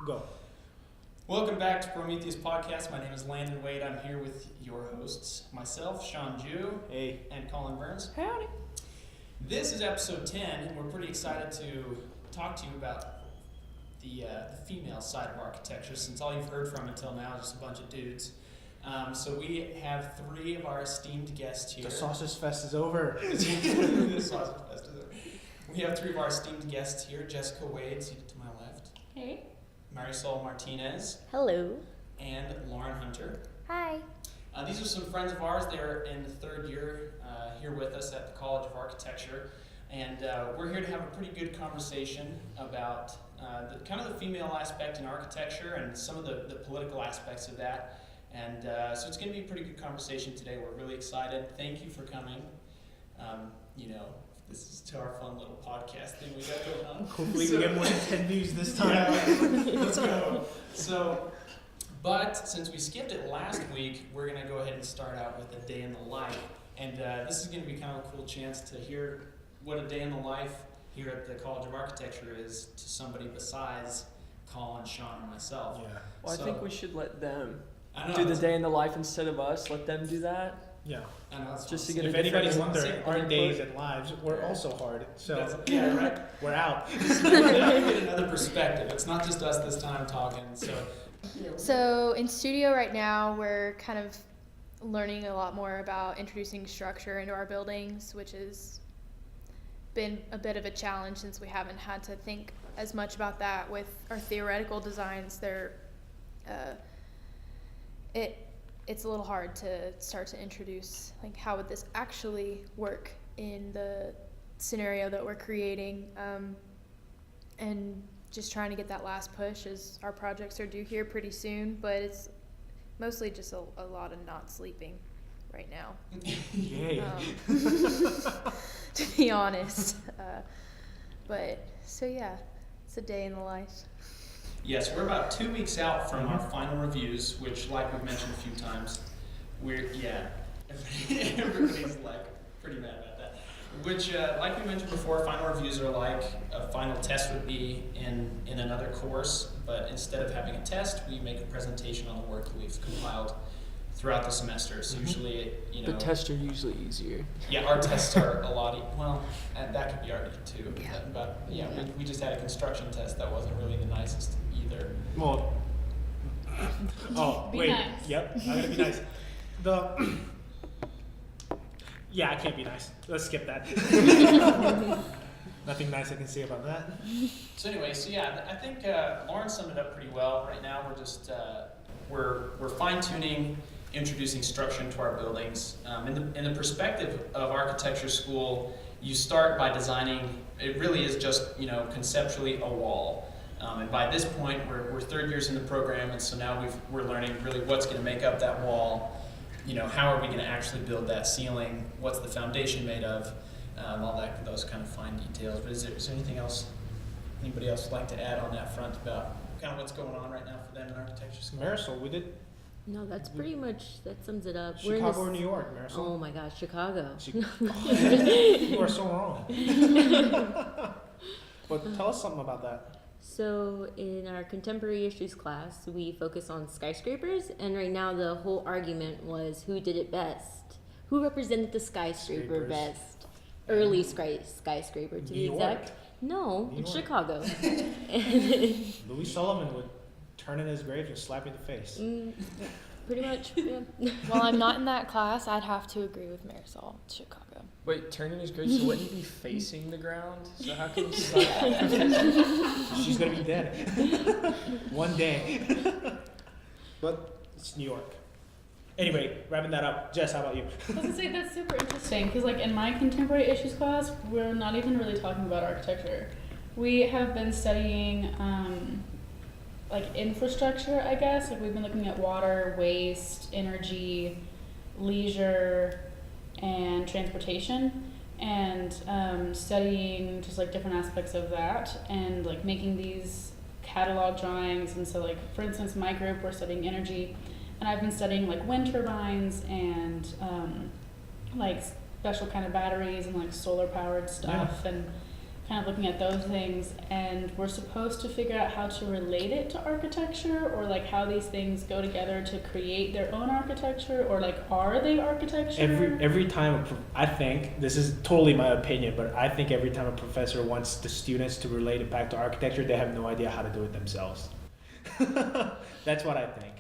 Go. Welcome back to Prometheus Podcast. My name is Landon Wade. I'm here with your hosts, myself, Sean Jew, Hey. and Colin Burns. Howdy. This is episode 10, and we're pretty excited to talk to you about the female side of architecture, since all you've heard from until now is just a bunch of dudes. So we have three of our esteemed guests here. The Sausage Fest is over. The Sausage Fest is over. We have three of our esteemed guests here. Jessica Wade, seated to my left. Hey. Marisol Martinez. Hello. And Lauren Hunter. Hi. These are some friends of ours. They're in the third year here with us at the College of Architecture. And we're here to have a pretty good conversation about the female aspect in architecture and some of the political aspects of that. And so it's going to be a pretty good conversation today. We're really excited. Thank you for coming. This is to our fun little podcast thing we got going on. Hopefully we get more than 10 views this time. Yeah, let's go. But since we skipped it last week, we're going to go ahead and start out with a day in the life. And this is going to be kind of a cool chance to hear what a day in the life here at the College of Architecture is to somebody besides Colin, Sean, and myself. Yeah. Well, I think we should let them do the day in the life instead of us. Let them do that. Yeah. I know, that's Just fun. to get If a anybody's different wondering, our input. days and lives, we're also hard. So Yeah, right. we're out. Get another perspective. It's not just us this time talking. So in studio right now, we're kind of learning a lot more about introducing structure into our buildings, which has been a bit of a challenge since we haven't had to think as much about that with our theoretical designs. It's a little hard to start to introduce, like, how would this actually work in the scenario that we're creating, and just trying to get that last push as our projects are due here pretty soon, but it's mostly just a lot of not sleeping right now. Yay. To be honest. But, so yeah, it's a day in the life. Yes, we're about 2 weeks out from our final reviews, which, like we've mentioned a few times, everybody's like pretty mad about that. Which, like we mentioned before, final reviews are like a final test would be in another course, but instead of having a test, we make a presentation on the work that we've compiled throughout the semester. So usually, The tests are usually easier. Yeah, our tests are a lot. And that could be argued too. Yeah. But we just had a construction test that wasn't really the nicest either. Well. Oh, Be wait. nice. Yep. I'm gonna be nice. Yeah, I can't be nice. Let's skip that. Nothing nice I can say about that. So anyway, I think Lauren summed it up pretty well. Right now, we're just we're fine tuning, introducing structure into our buildings. In the perspective of architecture school, you start by designing. It really is just conceptually a wall. And by this point, we're third years in the program, and so now we're learning really what's going to make up that wall. How are we going to actually build that ceiling? What's the foundation made of? Those kind of fine details. But is there anything else? Anybody else like to add on that front about kind of what's going on right now for them in architecture school? Marisol, we did No, that sums it up. Chicago or New York, Marisol? Oh my gosh, Chicago. You are so wrong. But tell us something about that. So in our contemporary issues class, we focus on skyscrapers, and right now the whole argument was who did it best, who represented the skyscraper Scrapers. best, early skyscraper to be New exact. York. No, New it's York. Chicago. Louis Sullivan would turn in his grave and slap you in the face. Pretty much. Yeah. While I'm not in that class, I'd have to agree with Marisol. Chicago. Wait, turning is great, so wouldn't he be facing the ground? So how can he slap? She's gonna be dead. One day. But it's New York. Anyway, wrapping that up. Jess, how about you? I was gonna say that's super interesting because, like, in my contemporary issues class, we're not even really talking about architecture. We have been studying like infrastructure, I guess. Like, we've been looking at water, waste, energy, leisure, and transportation, and studying just like different aspects of that, and like making these catalog drawings. And so, like, for instance, my group, we're studying energy, and I've been studying like wind turbines and like special kind of batteries and like solar powered stuff. And kind of looking at those things, and we're supposed to figure out how to relate it to architecture, or like how these things go together to create their own architecture, or like are they architecture? Every time I think this is totally my opinion, but I think every time a professor wants the students to relate it back to architecture, they have no idea how to do it themselves. That's what I think.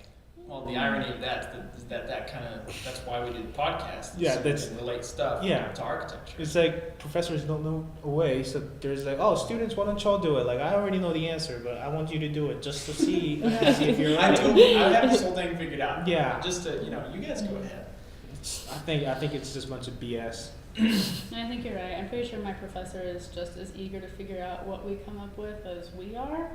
Well, the irony of that is that kind of, that's why we did the podcast. Yeah, so we that's- can relate stuff yeah. to architecture. It's like professors don't know a way, so there's like, oh, students, why don't y'all do it? Like, I already know the answer, but I want you to do it just to see, see if you're I right. have this whole thing figured out. Yeah. Just to, you guys go ahead. I think it's just a bunch of BS. And I think you're right. I'm pretty sure my professor is just as eager to figure out what we come up with as we are.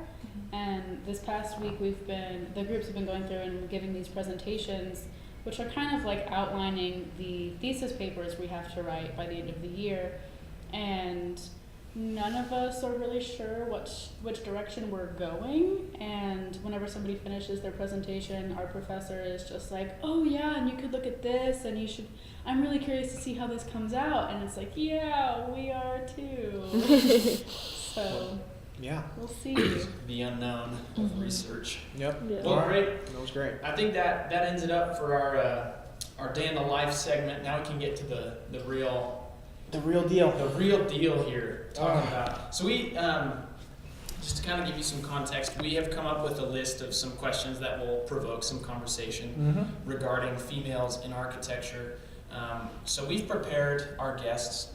And this past week, the groups have been going through and giving these presentations, which are kind of like outlining the thesis papers we have to write by the end of the year. And none of us are really sure which direction we're going. And whenever somebody finishes their presentation, our professor is just like, oh yeah, and you could look at this, and I'm really curious to see how this comes out. And it's like, yeah, we are too. So Yeah. we'll see. The unknown of research. Yep. Yeah. Well, great. That was great. I think that ends it up for our day in the life segment. Now we can get to the real deal here. Talking about. So we just to kind of give you some context, we have come up with a list of some questions that will provoke some conversation Mm-hmm. regarding females in architecture. So we've prepared our guests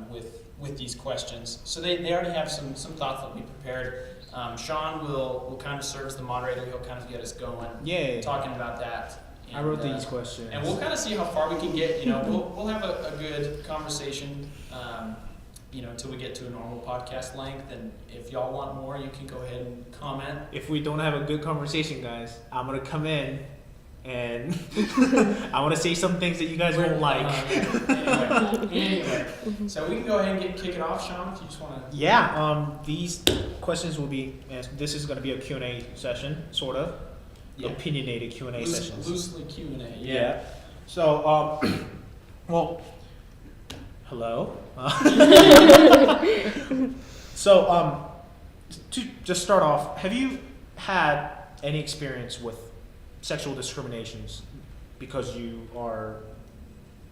with these questions. So they already have some thoughts that we prepared. Sean will kind of serve as the moderator. He'll kind of get us going, Yay. talking about that. I wrote And, these questions. and we'll kind of see how far we can get. We'll have a good conversation, until we get to a normal podcast length. And if y'all want more, you can go ahead and comment. If we don't have a good conversation, guys, I'm gonna come in and I want to say some things that you guys won't like. Anyway, so we can go ahead and kick it off, Sean, if you just want to. Yeah. These questions will be. This is gonna be a Q&A session, sort of. Yeah. Opinionated Q&A sessions. Loosely Q&A. Yeah. So, well, hello. So, to just start off, have you had any experience with sexual discriminations because you are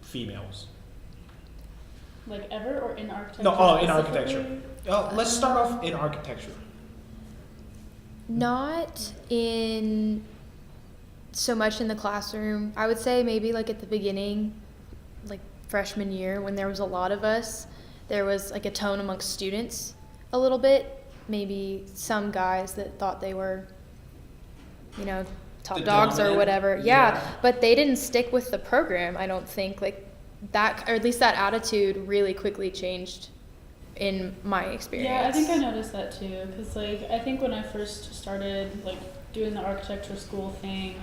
females? Like ever or in architecture? No, in architecture. specifically? Let's start off in architecture. Not in so much in the classroom. I would say maybe like at the beginning, like freshman year, when there was a lot of us, there was like a tone amongst students a little bit. Maybe some guys that thought they were, top The dogs or dominant? whatever. Yeah. Yeah, but they didn't stick with the program, I don't think. Like that, or at least that attitude really quickly changed in my experience. Yeah, I think I noticed that too, because like I think when I first started like doing the architecture school thing,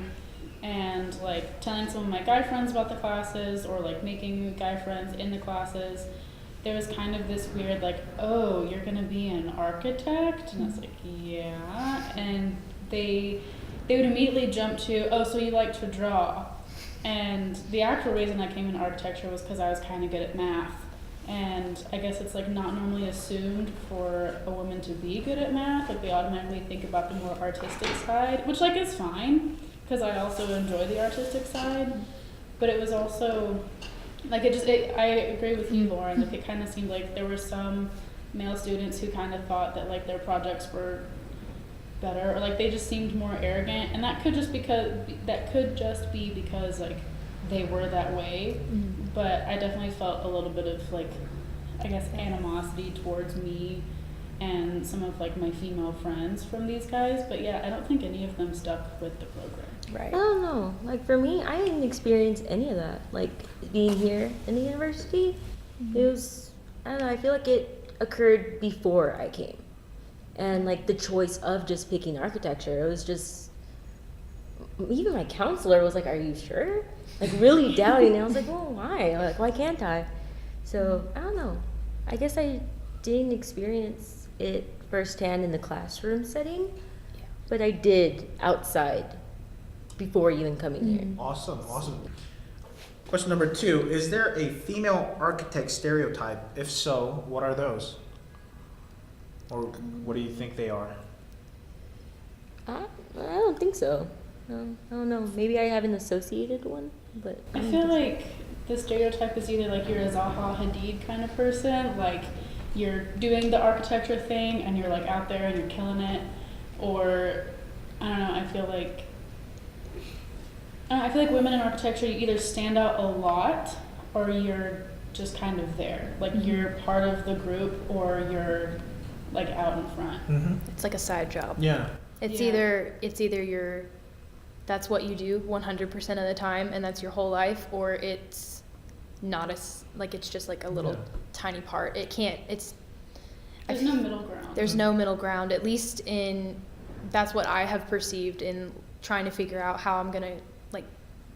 and like telling some of my guy friends about the classes, or like making guy friends in the classes, there was kind of this weird like, oh, you're gonna be an architect, and I was like, yeah, and they would immediately jump to, oh, so you like to draw, and the actual reason I came in architecture was because I was kind of good at math. And I guess it's like not normally assumed for a woman to be good at math. Like they automatically think about the more artistic side, which like is fine because I also enjoy the artistic side. But it was also like I agree with you, Lauren. Like it kind of seemed like there were some male students who kind of thought that like their projects were better, or like they just seemed more arrogant, and that could just be because like they were that way. But I definitely felt a little bit of like, I guess, animosity towards me and some of like my female friends from these guys. But yeah, I don't think any of them stuck with the program. Right. I don't know. Like for me, I didn't experience any of that. Like being here in the university, it was, I don't know, I feel like it occurred before I came. And like the choice of just picking architecture, it was just, even my counselor was like, are you sure? Like really doubting. And I was like, well, why? Like, why can't I? So I don't know. I guess I didn't experience it firsthand in the classroom setting, but I did outside before even coming here. Awesome. Question number 2, is there a female architect stereotype? If so, what are those? Or what do you think they are? I don't think so. No, I don't know. Maybe I haven't associated one, but I don't feel think so. like the stereotype is either like you're a Zaha Hadid kind of person, like you're doing the architecture thing and you're like out there and you're killing it, or I don't know. I feel like women in architecture, you either stand out a lot or you're just kind of there, like you're part of the group or you're like out in front. Mm-hmm. It's like a side job. Yeah. It's Yeah. either you're that's what you do 100% of the time and that's your whole life, or it's not like it's just like a little Yeah. tiny part. It can't. It's There's no middle ground. there's no middle ground. At least that's what I have perceived in trying to figure out how I'm gonna like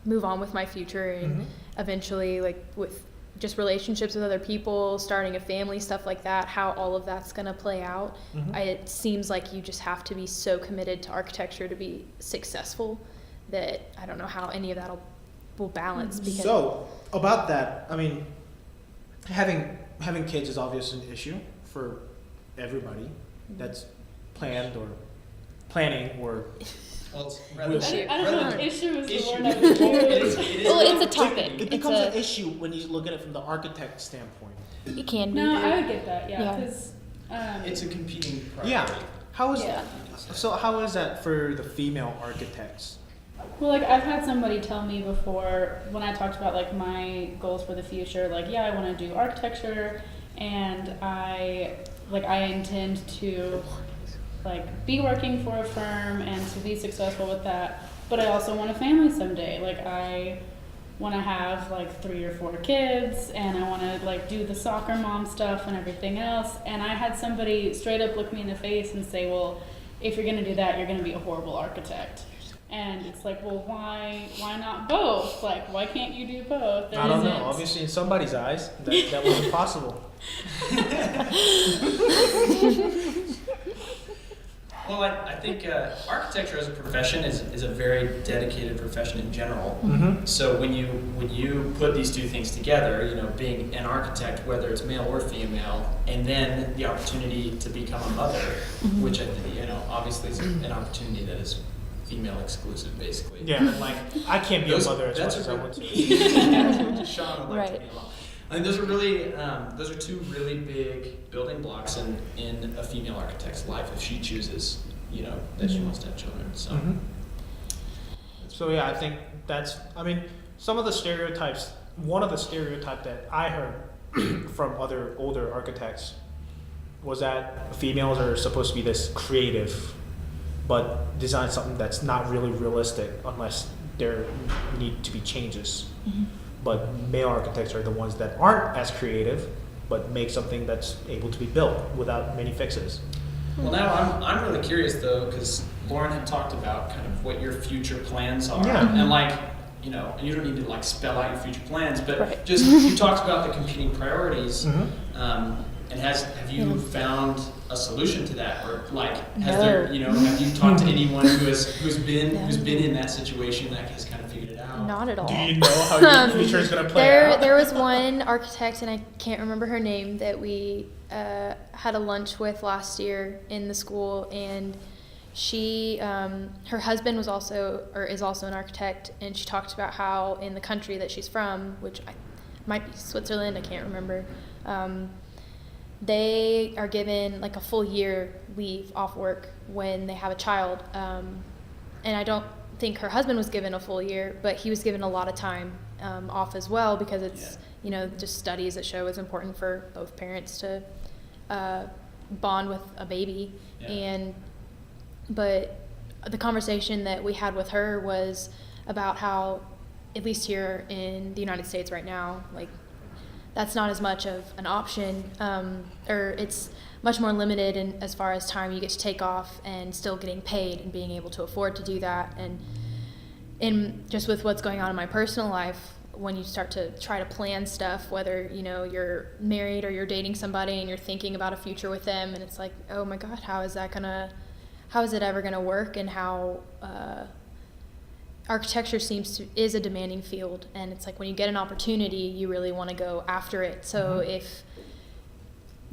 move on with my future and Mhm. eventually like with just relationships with other people, starting a family, stuff like that, how all of that's going to play out. Mhm. It seems like you just have to be so committed to architecture to be successful that I don't know how any of that will balance. Because So about that, I mean, having kids is obviously an issue for everybody that's planning or Well, it's I rather, don't know rather if issue is the issue. word I would It is- use. it is well, rather- it's a topic. it becomes it's an issue when you look at it from the architect standpoint. it can be. No, I would get that, yeah, Yeah. because It's a competing priority. Yeah. How is Yeah. how is that for the female architects? well, like I've had somebody tell me before when I talked about like my goals for the future, like yeah, I want to do architecture, and I intend to like be working for a firm and to be successful with that, but I also want a family someday. Like I want to have like 3 or 4 kids, and I want to like do the soccer mom stuff and everything else. And I had somebody straight up look me in the face and say, well, if you're going to do that, you're going to be a horrible architect. And it's like, well, why not both? Like, why can't you do both? There I don't know. isn't- Obviously, in somebody's eyes, that wasn't possible. Well, I think architecture as a profession is a very dedicated profession in general. Mm-hmm. So when you put these two things together, you know, being an architect, whether it's male or female, and then the opportunity to become a mother, which I think, you know, obviously is an opportunity that is female exclusive, basically. Yeah, and like I can't be Those- a mother as that's much as a I real- want to. Sean would like to Right. be along. I think those are really, those are two really big building blocks in a female architect's life if she chooses, you know, that she wants to have children. So. Mhm. So yeah, I think I mean, some of the stereotypes. One of the stereotypes that I heard from other older architects was that females are supposed to be this creative, but design something that's not really realistic unless there need to be changes. But male architects are the ones that aren't as creative, but make something that's able to be built without many fixes. Well, now I'm really curious though, because Lauren had talked about kind of what your future plans are, Yeah. and like, you know, and you don't need to like spell out your future plans, but Right. just you talked about the competing priorities, Mm-hmm. and have you Yeah. found a solution to that, or like has No. there, you know, have you talked to anyone who's been No. in that situation that has kind of figured it out? Not at all. Do you know how your future is going to play out? There was one architect, and I can't remember her name, that we had a lunch with last year in the school, and she, her husband is also an architect, and she talked about how in the country that she's from, which might be Switzerland, I can't remember, they are given like a full year leave off work when they have a child, and I don't think her husband was given a full year, but he was given a lot of time off as well, because it's you know, just studies that show it's important for both parents to bond with a baby. Yeah. But the conversation that we had with her was about how, at least here in the United States right now, like that's not as much of an option, or it's much more limited in as far as time you get to take off and still getting paid and being able to afford to do that. And in just with what's going on in my personal life, when you start to try to plan stuff, whether you know you're married or you're dating somebody and you're thinking about a future with them, and it's like, oh my God, how is it ever gonna work? And how architecture is a demanding field, and it's like when you get an opportunity, you really want to go after it. So if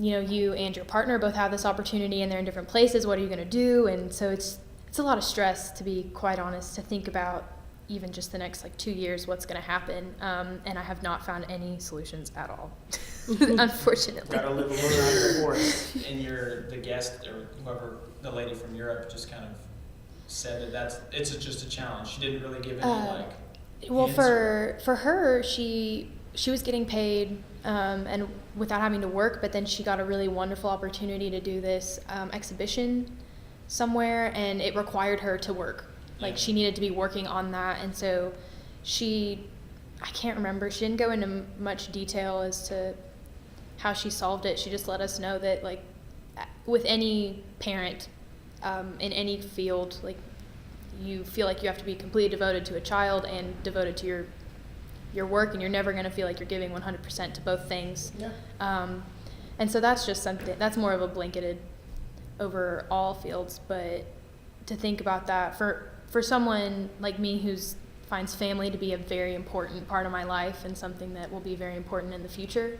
you know, you and your partner both have this opportunity and they're in different places. What are you going to do? And so it's a lot of stress, to be quite honest, to think about even just the next like 2 years, what's going to happen. And I have not found any solutions at all, unfortunately. Gotta live a little out of the forest. And the guest or whoever, the lady from Europe, just kind of said that it's just a challenge. She didn't really give any Well, answer. for her, she was getting paid and without having to work, but then she got a really wonderful opportunity to do this exhibition somewhere, and it required her to work. Like, she needed to be working on that, and so I can't remember, she didn't go into much detail as to how she solved it. She just let us know that, like, with any parent in any field, like, you feel like you have to be completely devoted to a child and devoted to your work, and you're never going to feel like you're giving 100% to both things. Yeah. And so that's just something, that's more of a blanketed over all fields, but to think about that for someone like me who's finds family to be a very important part of my life and something that will be very important in the future,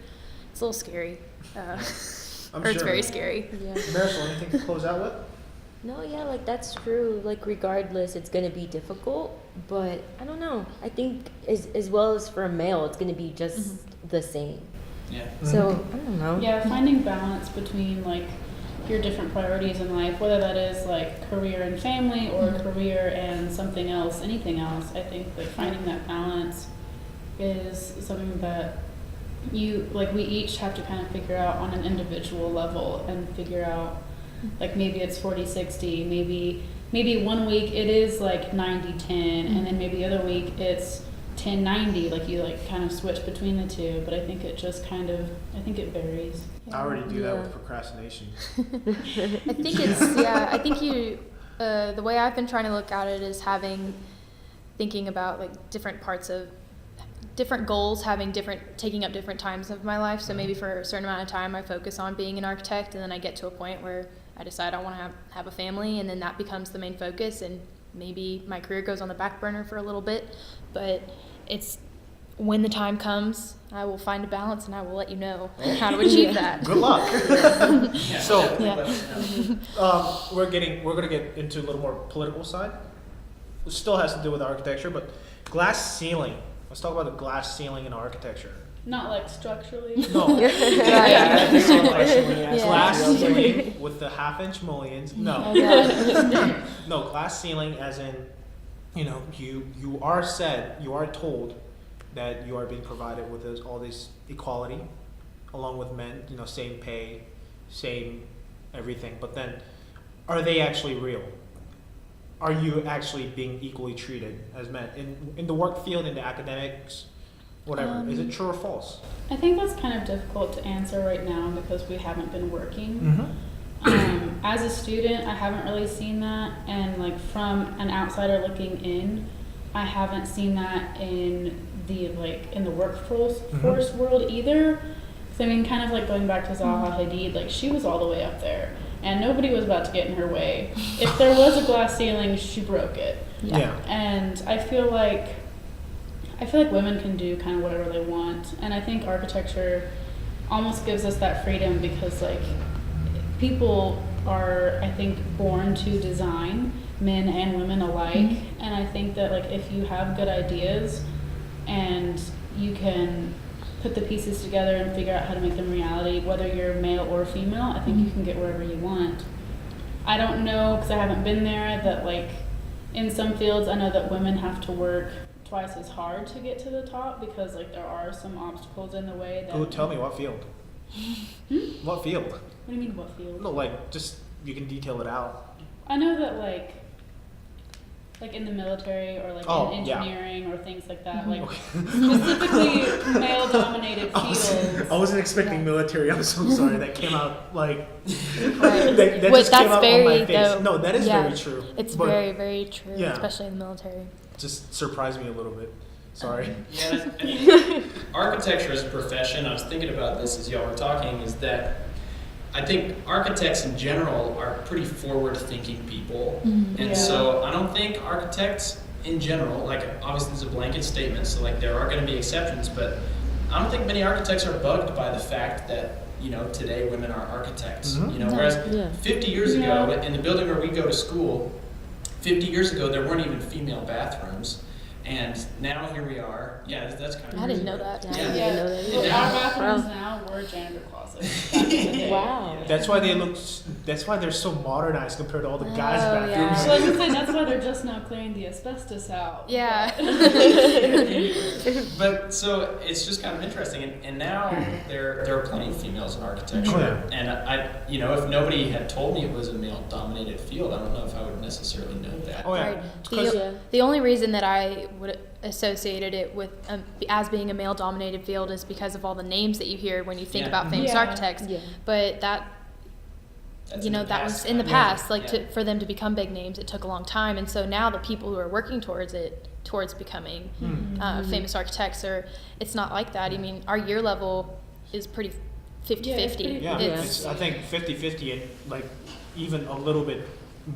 it's a little scary. I'm It's sure. very scary. Yeah. Marisol, anything to close out with? No, yeah, like that's true. Like regardless, it's gonna be difficult, but I don't know. I think as well as for a male, it's gonna be just the same. Yeah. So I don't know. Yeah, finding balance between like your different priorities in life, whether that is like career and family or career and something else, anything else. I think like finding that balance is something that we each have to kind of figure out on an individual level and figure out, like maybe it's 40-60, maybe 1 week it is like 90-10, and then maybe the other week it's 10-90, like you like kind of switch between the two, but I think it just I think it varies. I already do that Yeah. with procrastination. I think I think the way I've been trying to look at it is thinking about like different parts of different goals, taking up different times of my life. So maybe for a certain amount of time I focus on being an architect, and then I get to a point where I decide I want to have a family, and then that becomes the main focus, and maybe my career goes on the back burner for a little bit, but it's when the time comes, I will find a balance and I will let you know how to achieve that. Good luck. Yeah, So- definitely Yeah. let us know. We're gonna get into a little more political side. It still has to do with architecture, but glass ceiling. Let's talk about the glass ceiling in architecture. Not like structurally. No. Yeah. Glass ceiling with the half-inch mullions. No. Oh, God. No, glass ceiling as in, you are told that you are being provided with all this equality along with men, same pay, same everything. But then, are they actually real? Are you actually being equally treated as men in the work field, in the academics, whatever? Is it true or false? I think that's kind of difficult to answer right now because we haven't been working. Mm-hmm. As a student, I haven't really seen that, and like from an outsider looking in, I haven't seen that in the workforce world either. So I mean, kind of like going back to Zaha Hadid, like she was all the way up there, and nobody was about to get in her way. If there was a glass ceiling, she broke it. Yeah. And I feel like women can do kind of whatever they want, and I think architecture almost gives us that freedom because like people are, I think, born to design, men and women alike, and I think that like if you have good ideas and you can put the pieces together and figure out how to make them reality, whether you're male or female, I think you can get wherever you want. I don't know, because I haven't been there, that like in some fields I know that women have to work twice as hard to get to the top because like there are some obstacles in the way that... Oh, tell me what field? What field? What do you mean what field? No, like just you can detail it out. I know that like in the military or like Oh, in yeah. engineering or things like that, like Okay. specifically male-dominated fields. I wasn't expecting military. I'm so sorry. That came out like Right. that Wait, just came that's out on my very, face. though, No, that is yeah, very true. It's but very, very true, Yeah. especially in the military. just surprised me a little bit. Sorry. Yeah, I think architecture as a profession, I was thinking about this as y'all were talking, is that I think architects in general are pretty forward-thinking people. And Yeah. so I don't think architects in general, like obviously it's a blanket statement, so like there are going to be exceptions, but I don't think many architects are bugged by the fact that today women are architects. Mhm. Whereas Yeah. 50 years ago, Yeah. in the building where we go to school, 50 years ago there weren't even female bathrooms, and now here we are. Yeah, that's kind of. I didn't know that. Yeah, I Yeah. didn't know that Well, either. our bathrooms Wow. now were janitor closets. Back in the day. Wow. That's why they look. That's why they're so modernized compared to all the guys' Oh, bathrooms. yeah. So I was gonna say that's why they're just now clearing the asbestos out. Yeah. But so it's just kind of interesting, and now there are plenty of females in architecture, Oh, yeah. and if nobody had told me it was a male-dominated field, I don't know if I would necessarily know that. Oh yeah. Right. Because Yeah. The only reason that I would associated it with as being a male-dominated field is because of all the names that you hear when you think Yeah. about famous Yeah. architects. Yeah. But that That's you in know the that past, was in the kind of. past, like Yeah. for them to become big names, it took a long time, and so now the people who are working towards becoming Hmm. famous architects it's not like that. I mean, our year level is pretty 50-50. pretty- yeah, It's- it's, I think 50-50 and like even a little bit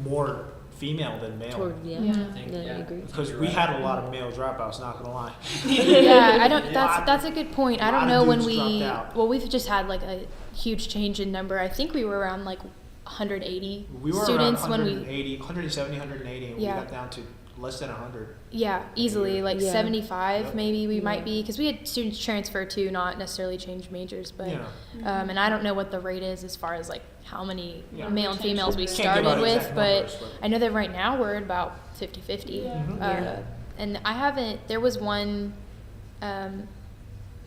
more female than male. Toward, yeah. Yeah. I think, Yeah, I yeah. agree. Because You're we right. had a lot of male dropouts, not gonna lie. Yeah, I don't. Lot- That's a good point. I lot don't of know when dudes we. dropped out. Well, we've just had like a huge change in number. I think we were around like 180 We were students around when we. 180, 170, 180, and Yeah. we got down to less than 100. Yeah, easily like Yeah. 75 Yep. maybe we Yeah. might be because we had students transfer to not necessarily change majors, but Yeah. and I don't know what the rate is as far as like how many Yeah. male and females we Can't give out started with, exact but numbers, I know that right now we're at about 50-50. Yeah. Mhm. Yeah. And I haven't. There was one.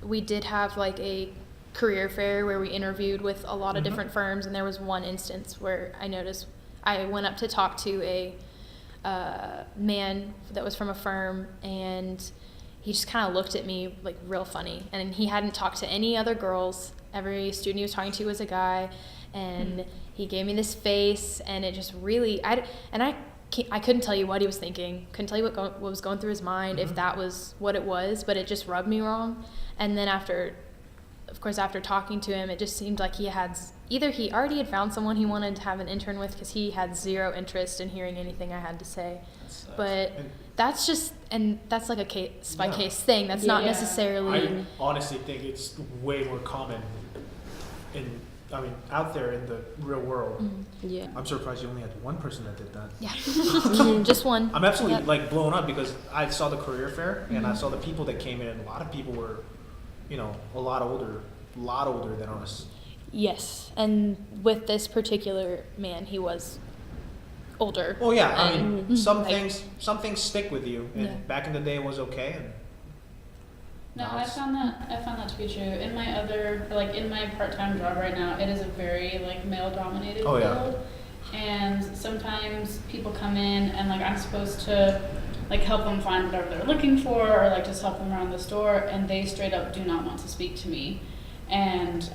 We did have like a career fair where we interviewed with a lot of Mhm. different firms, and there was one instance where I noticed I went up to talk to a man that was from a firm, and he just kind of looked at me like real funny, and he hadn't talked to any other girls. Every student he was talking to was a guy, and he gave me this face, and it just really I couldn't tell you what he was thinking, couldn't tell you what was going through his mind, if Mhm. that was what it was, but it just rubbed me wrong. And then after talking to him, it just seemed like he already had found someone he wanted to have an intern with, because he had zero interest in hearing anything I had to say. That sucks. But And that's like a case by Yeah. case thing. That's not Yeah. necessarily. I honestly think it's way more common out there in the real world. Mhm. Yeah. I'm surprised you only had one person that did that. Yeah, just one. I'm absolutely Yep. like blown up because I saw the career fair and I Mhm. saw the people that came in, and a lot of people were, a lot older than us. Yes, and with this particular man, he was older. Well, yeah, I mean, Mhm. some Like- things stick with you, and Yeah. back in the day it was okay, and No, now I it's- found that to be true. In my part-time job right now, it is a very like male-dominated Oh, yeah. field, and sometimes people come in and like I'm supposed to like help them find whatever they're looking for, or like just help them around the store, and they straight up do not want to speak to me, and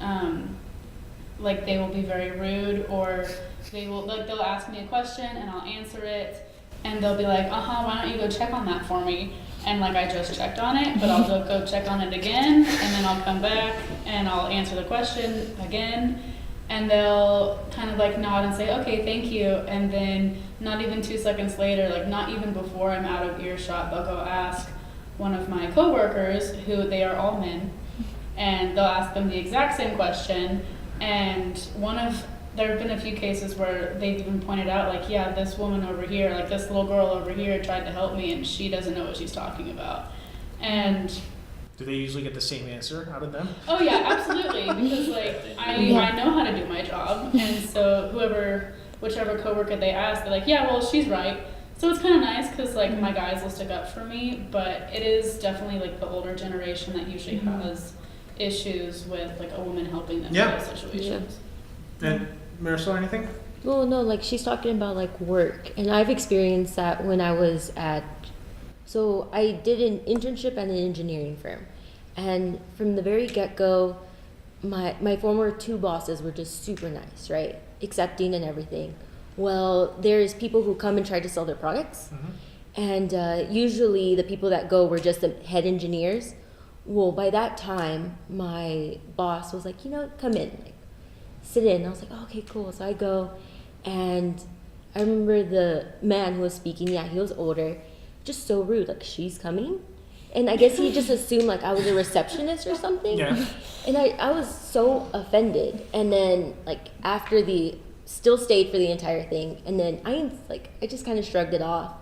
like they will be very rude, or they'll ask me a question and I'll answer it, and they'll be like, why don't you go check on that for me? And like I just checked on it, but I'll go check on it again, and then I'll come back and I'll answer the question again, and they'll kind of like nod and say, okay, thank you, and then not even 2 seconds later, like not even before I'm out of earshot, they'll go ask one of my coworkers, who they are all men, and they'll ask them the exact same question, and there have been a few cases where they've even pointed out, like, yeah, this woman over here, like this little girl over here tried to help me and she doesn't know what she's talking about. And, do they usually get the same answer out of them? oh yeah, absolutely, because like, I know how to do my job, and so whichever coworker they ask, they're like, yeah, well, she's right. So it's kind of nice, because like my guys will stick up for me, but it is definitely like the older generation that usually has issues with like a woman helping them Yeah. in those situations. And Marisol, anything? Well, no, like she's talking about like work, and I've experienced that when I was so I did an internship at an engineering firm, and from the very get-go, my former 2 bosses were just super nice, right? Accepting and everything. Well, there's people who come and try to sell their products, and usually the people that go were just the head engineers. Well, by that time, my boss was like, come in, like, sit in. I was like, oh, okay, cool. So I go, and I remember the man who was speaking, yeah, he was older, just so rude. Like, she's coming, And I guess he just assumed like I was a receptionist or something. Yeah. And I was so offended. And then like after still stayed for the entire thing. And then I just kind of shrugged it off.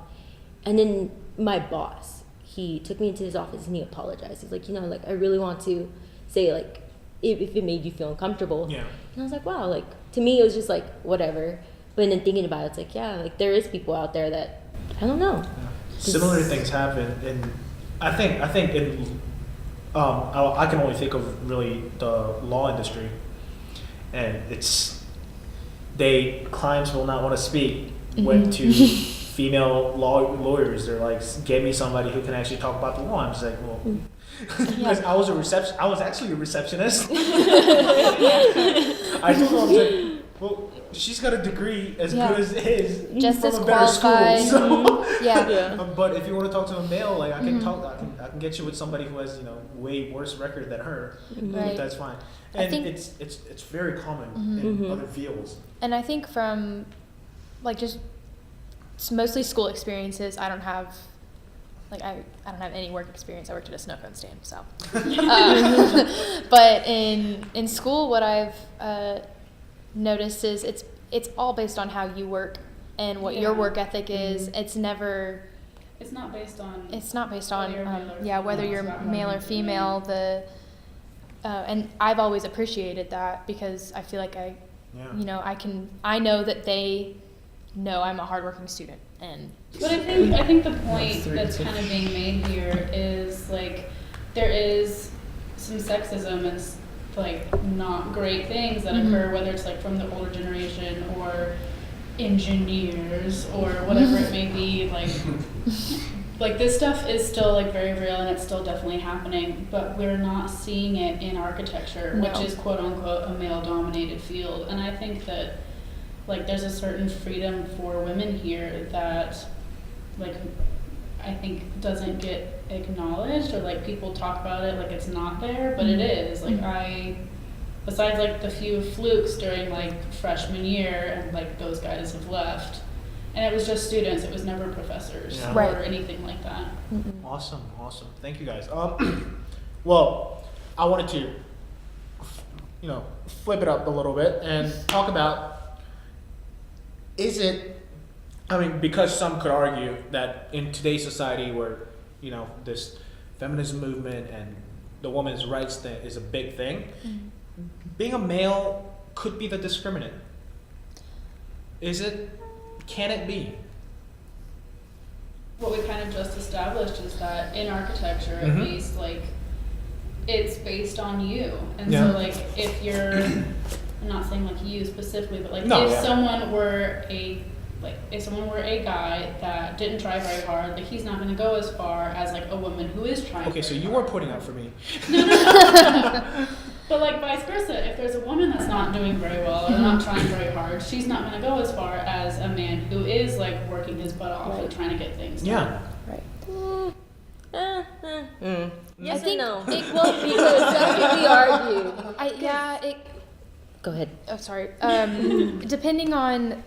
And then my boss, he took me into his office and he apologized. He's like, like I really want to say like if it made you feel uncomfortable. Yeah. And I was like, wow, like to me it was just like whatever. But then thinking about it, it's like, yeah, like there is people out there that I don't know. Similar things happen, and I think in I can only think of really the law industry, and clients will not want to speak went to female lawyers. They're like, get me somebody who can actually talk about the law. I'm just like, well, because I was actually a receptionist. I told her, I was like, well, she's got a degree as good as his Just from as a better school. qualified. So, Yeah. but if you want to talk to a male, like I can talk, I can get you with somebody who has way worse record than her. Right. That's fine. I And think- it's very common in other fields. And I think from, like, just it's mostly school experiences. I don't have, like, I don't have any work experience. I worked at a snow cone stand, so. But in school, what I've noticed is it's all based on how you work and what your Yeah. work ethic is. It's never. It's not based on. It's not based on Whether you're male or whether female. you're It's about male or what you're female. And I've always appreciated that because I feel like Yeah. I know that they know I'm a hardworking student, and But I think the point that's kind of being made here is like there is some sexism and like not great things that occur, whether it's like from the older generation or engineers or whatever it may be. Like this stuff is still like very real and it's still definitely happening, but we're not seeing it in architecture, which No. is quote unquote a male dominated field. And I think that like there's a certain freedom for women here that like I think doesn't get acknowledged, or like people talk about it like it's not there, but it is. Like besides like the few flukes during like freshman year, and like those guys have left, and it was just students, it was never professors Yeah. or Right. anything like that. Awesome. Thank you guys. Well, I wanted to, flip it up a little bit and talk about, because some could argue that in today's society where, this feminism movement and the women's rights thing is a big thing, being a male could be the discriminant. Can it be? What we kind of just established is that in architecture, at Mhm. least, like, it's based on you. And Yeah. so, like, if you're, I'm not saying like you specifically, but like No, if yeah. someone were a guy that didn't try very hard, like he's not going to go as far as like a woman who is trying. Okay, so very you hard. are putting up for me. But like vice versa, if there's a woman that's not doing very well or not trying very hard, she's not going to go as far as a man who is like working his butt off and Right. trying to get things done. Yeah. Yes and think no. it- Well, because that could be argued. Go ahead. Oh, sorry. Depending on,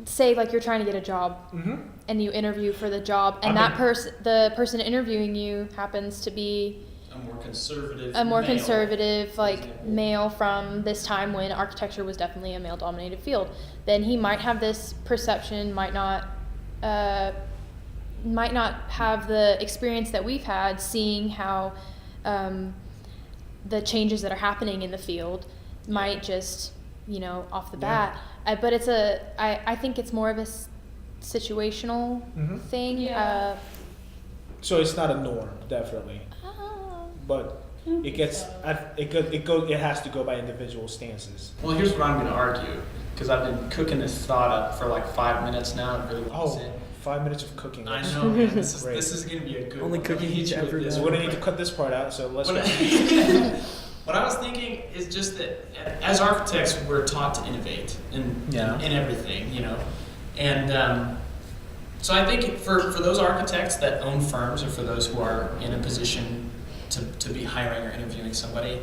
say, like you're trying to get a job Mm-hmm. and you interview for the job, and the person interviewing you happens to be A more conservative. a more male, conservative, for like example. male from this time when architecture was definitely a male-dominated field, then he might have this perception, might not have the experience that we've had, seeing how the changes that are happening in the field might just, off the Yeah. bat. But I think it's more of a situational Mhm. thing. Yeah. So it's not a norm, definitely, but it gets it has to go by individual stances. Well, here's what I'm going to argue, because I've been cooking this thought up for like 5 minutes now and really want to say. 5 minutes of cooking. I That's- know, man. This Great. is going to be a good Only one. cooking Let me hit he's you with ever this done. We're one. gonna need to cut this part out, so let's What go. what I was thinking is just that as architects, we're taught to innovate in everything, And so I think for those architects that own firms, or for those who are in a position to be hiring or interviewing somebody,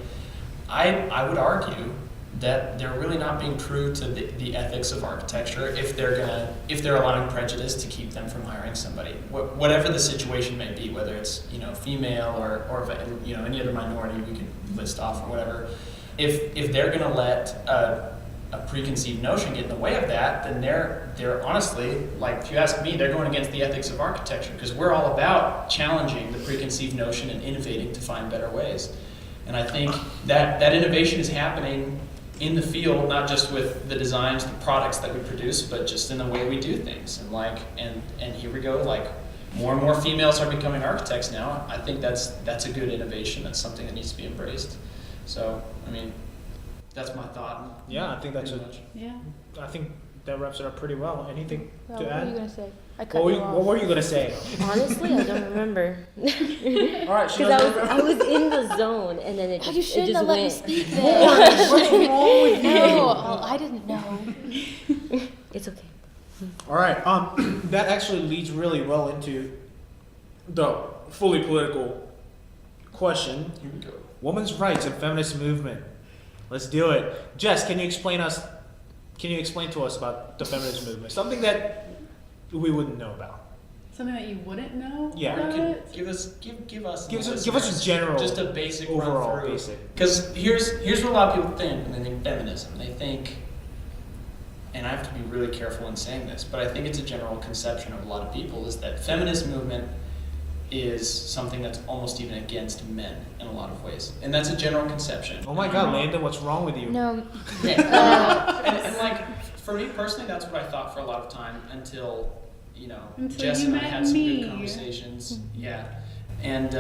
I would argue that they're really not being true to the ethics of architecture if they're allowing prejudice to keep them from hiring somebody, whatever the situation may be, whether it's female or any other minority we could list off or whatever. If they're going to let a preconceived notion get in the way of that, then they're honestly, like, if you ask me, they're going against the ethics of architecture, because we're all about challenging the preconceived notion and innovating to find better ways. And I think that innovation is happening in the field, not just with the designs, the products that we produce, but just in the way we do things. And here we go, like, more and more females are becoming architects now. I think that's a good innovation. That's something that needs to be embraced. So, I mean, that's my thought. Yeah, I think that's Pretty much. Yeah. I think that wraps it up pretty well. Anything Well, to what were you add? gonna say? I cut What you off. were you gonna say? Honestly, I don't remember. All right, she Because doesn't I was in the zone, and then it Oh, just, you it shouldn't just have let me went. speak then. What's wrong with you? No, well, I didn't know. It's okay. All right. That actually leads really well into the fully political question: Here we go. women's rights and feminist movement. Let's do it. Jess, can you explain to us about the feminist movement? Something that we wouldn't know about. Something that you wouldn't know Yeah. about Can it? give us Give us a general, just a basic overall run through. basic. Because here's what a lot of people think when they think feminism. They think, and I have to be really careful in saying this, but I think it's a general conception of a lot of people, is that feminist movement is something that's almost even against men in a lot of ways. And that's a general conception. Oh my God, Landon, what's wrong with you? No, Yeah. and like, for me personally, that's what I thought for a lot of time until, Until Jess you and I met had some me. good conversations. Yeah. And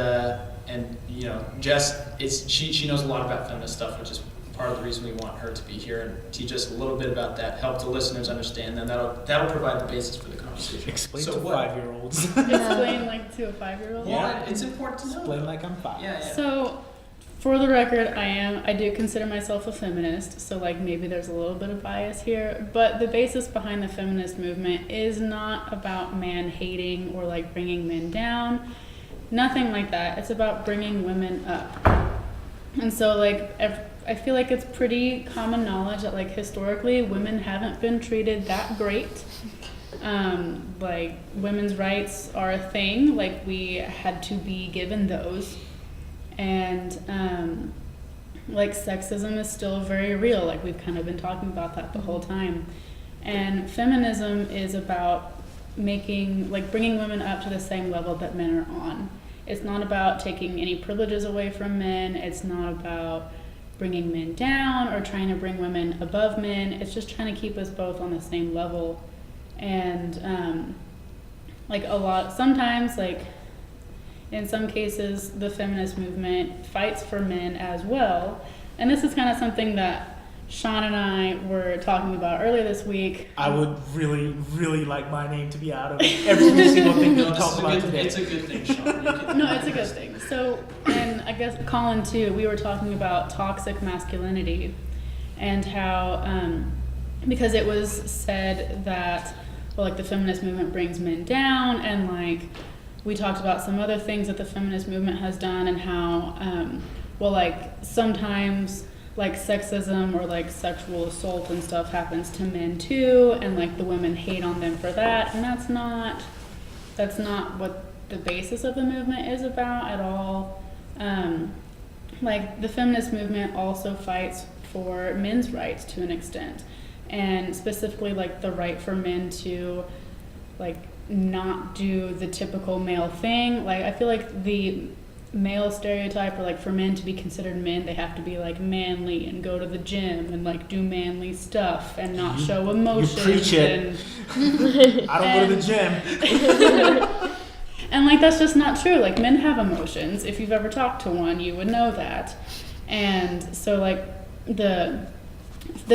Jess, she knows a lot about feminist stuff, which is part of the reason we want her to be here and teach us a little bit about that, help the listeners understand, and that'll provide the basis for the conversation. Explain So to what? 5-year-olds. Explain like to a 5-year-old. Well, Yeah. it's important to know. Explain like I'm 5. Yeah, yeah. So, for the record, I do consider myself a feminist, so like maybe there's a little bit of bias here, but the basis behind the feminist movement is not about man hating or like bringing men down. Nothing like that. It's about bringing women up. And so like I feel like it's pretty common knowledge that like historically women haven't been treated that great. Like women's rights are a thing, like we had to be given those. And like sexism is still very real, like we've kind of been talking about that the whole time. And feminism is about bringing women up to the same level that men are on. It's not about taking any privileges away from men. It's not about bringing men down or trying to bring women above men. It's just trying to keep us both on the same level. And sometimes in some cases, the feminist movement fights for men as well. And this is kind of something that Sean and I were talking about earlier this week. I would really, really like my name to be out of every single thing that we talk about today. It's a good thing, Sean. No, it's a good thing. So, and I guess Colin too, we were talking about toxic masculinity and how, because it was said that, the feminist movement brings men down, and we talked about some other things that the feminist movement has done and how, sometimes sexism or sexual assault and stuff happens to men too, and the women hate on them for that, and that's not what the basis of the movement is about at all. The feminist movement also fights for men's rights to an extent, and specifically the right for men to not do the typical male thing. I feel like the male stereotype, or for men to be considered men, they have to be manly and go to the gym and do manly stuff and not show emotion. You preach it. And I don't go to the gym. and that's just not true. Men have emotions. If you've ever talked to one, you would know that. And so the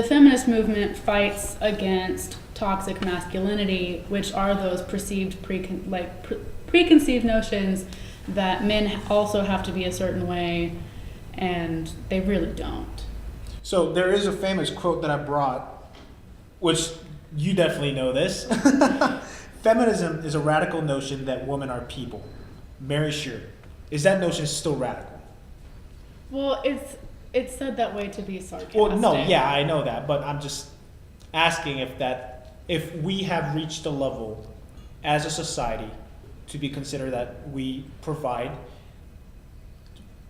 feminist movement fights against toxic masculinity, which are those perceived preconceived notions that men also have to be a certain way, and they really don't. So there is a famous quote that I brought, which you definitely know this. Feminism is a radical notion that women are people. Mary Shear. Is that notion still radical? Well, It's said that way to be sarcastic. Well, no, yeah, I know that, but I'm just asking if we have reached a level as a society to be considered that we provide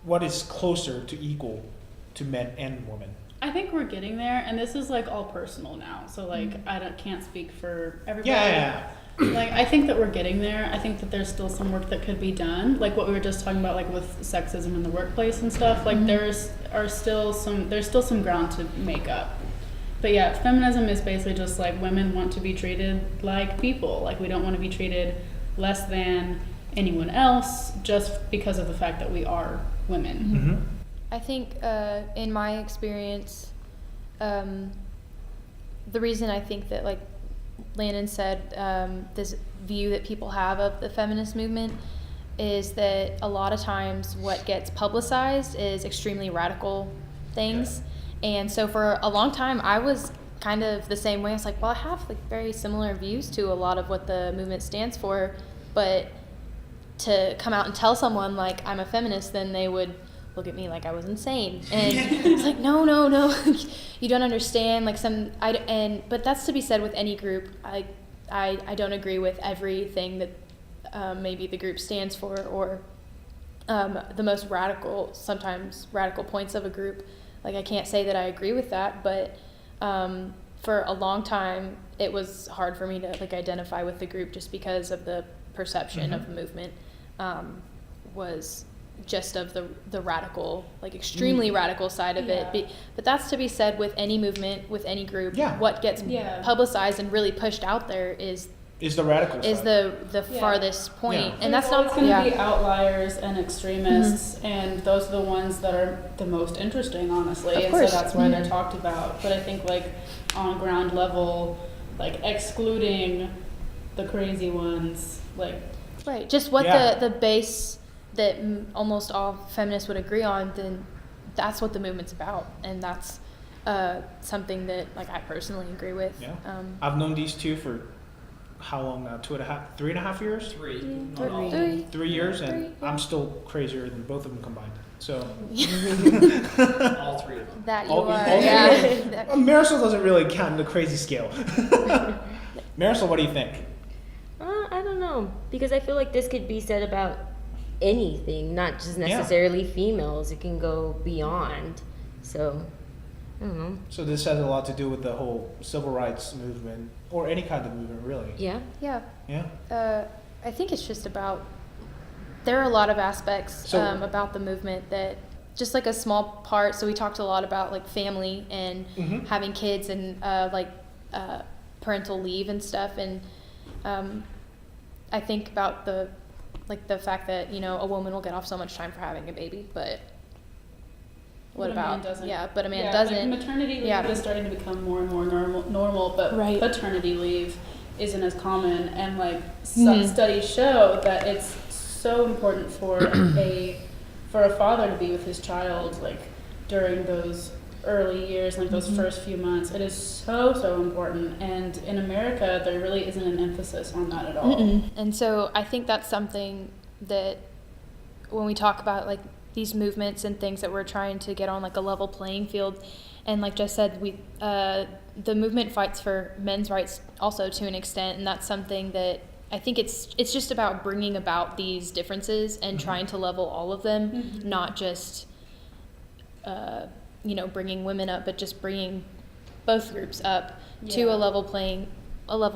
what is closer to equal to men and women. I think we're getting there, and this is like all personal now. So like can't speak for everybody. Yeah. Like I think that we're getting there. I think that there's still some work that could be done. Like what we were just talking about, like with sexism in the workplace and stuff. Like there's still some ground to make up. But yeah, feminism is basically just like women want to be treated like people. Like we don't want to be treated less than anyone else just because of the fact that we are women. Mm-hmm. I think in my experience, the reason I think that, like Landon said, this view that people have of the feminist movement is that a lot of times what gets publicized is extremely radical things. And so for a long time, I was kind of the same way. I was like, well, I have like very similar views to a lot of what the movement stands for, but to come out and tell someone like I'm a feminist, then they would look at me like I was insane. And it's like, no, you don't understand. Like but that's to be said with any group. I don't agree with everything that maybe the group stands for, or the most sometimes radical points of a group. Like I can't say that I agree with that, but for a long time it was hard for me to like identify with the group just because of the perception of the movement was just of the radical, like extremely radical side of it. But that's to be said with any movement, with any group. Yeah. What gets publicized and really pushed out there is the radical is side. the farthest point. Yeah. And that's There's not always going to be outliers and extremists, and those are the ones that are the most interesting, honestly. Of and course. so that's why they're talked about. But I think like on ground level, like excluding the crazy ones, like right. Just what the base that almost all feminists would agree on, then that's what the movement's about, and that's something that like I personally agree with. Yeah. I've known these two for how long now? 3.5 years? 3 years, and I'm still crazier than both of them combined. So All three of them. that you All- are, all- yeah. Marisol doesn't really count in the crazy scale. Marisol, what do you think? I don't know, because I feel like this could be said about anything, not just necessarily females. It can go beyond. So, I don't know. So this has a lot to do with the whole civil rights movement, or any kind of movement, really. Yeah. Yeah. I think it's just about, there are a lot of aspects So- about the movement that just like a small part. So we talked a lot about like family and Mhm. having kids and parental leave and stuff. And I think about the fact that, a woman will get off so much time for having a baby, but what But a man about, doesn't. but a man Like doesn't. maternity leave Yeah. is starting to become more and more normal, but Right. paternity leave isn't as common. And like Mhm. studies show that it's so important for a father to be with his child like during those early years, like those first few months. It is so important. And in America, there really isn't an emphasis on that at all. Mm-mm. And so I think that's something that when we talk about like these movements and things that we're trying to get on like a level playing field, and like Jess said, the movement fights for men's rights also to an extent, and that's something that I think it's just about bringing about these differences and trying to level all of them, not just bringing women up, but just bringing both groups up to a level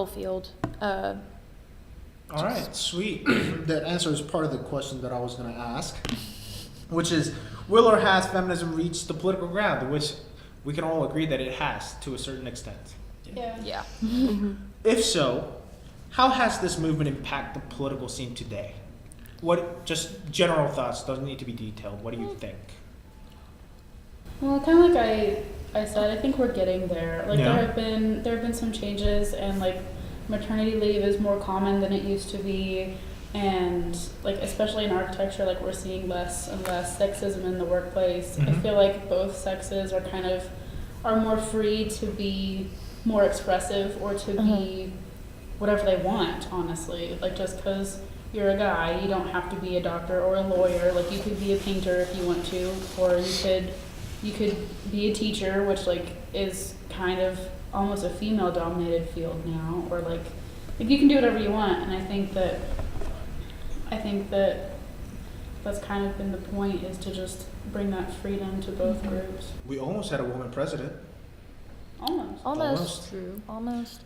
field. All right, sweet. That answers part of the question that I was going to ask, which is, will or has feminism reached the political ground? Which we can all agree that it has to a certain extent. Yeah. If so, how has this movement impacted the political scene today? What, just general thoughts, doesn't need to be detailed. What do you think? Well, kind of like I said, I think we're getting there. Like Yeah. there have been some changes, and like maternity leave is more common than it used to be, and like especially in architecture, like we're seeing less and less sexism in the workplace. I Mhm. feel like both sexes are more free to be more expressive or to be whatever they want. Honestly, like just because you're a guy, you don't have to be a doctor or a lawyer. Like you could be a painter if you want to, or you you could be a teacher, which like is kind of almost a female dominated field now, or like you can do whatever you want. And I think that that's kind of been the point, is to just bring that freedom to both groups. We almost had a woman president. Almost. Almost. True. Almost.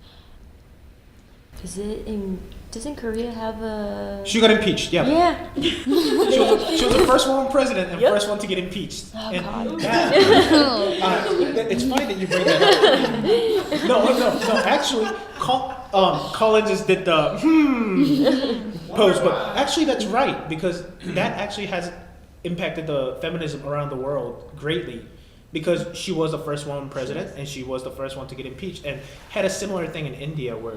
Doesn't Korea have a? She got impeached. Yeah. Yeah. She was the first woman president and Yep. first one to get impeached. Oh, and God. that- it's funny that you bring that up. No. Actually, Colin just did the pose, but actually that's right, because that actually has impacted the feminism around the world greatly. Because she was the first woman president, and she was the first one to get impeached, and had a similar thing in India, where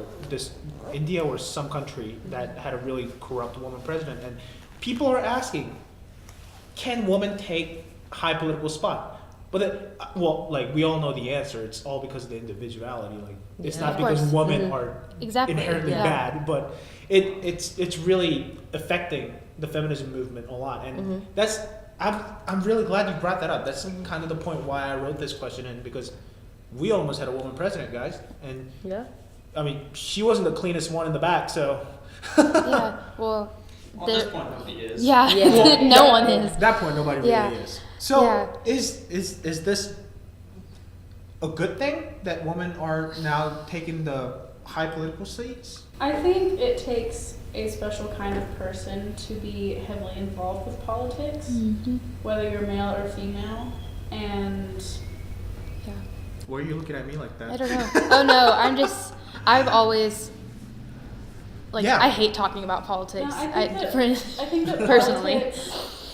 India was some country that had a really corrupt woman president, and people are asking, can women take high political spot? But we all know the answer. It's all because of the individuality. Like, it's Yeah. not Of because course. women Mhm. are Exactly. inherently Yeah. bad, but it's really affecting the feminism movement a lot, and Mhm. that's. I'm really glad you brought that up. That's kind of the point why I wrote this question in, because we almost had a woman president, guys, and Yeah. I mean, she wasn't the cleanest one in the back, so Yeah. Well. Well, at this there- point, nobody is. Yeah. Yeah. No one is. at that point nobody really Yeah. is. So Yeah. is this a good thing that women are now taking the high political seats? I think it takes a special kind of person to be heavily involved with politics, Mhm. whether you're male or female. And Yeah. Why are you looking at me like that? I don't know. Oh no, I've always, Yeah. I hate talking about politics. No, I think I think that Personally.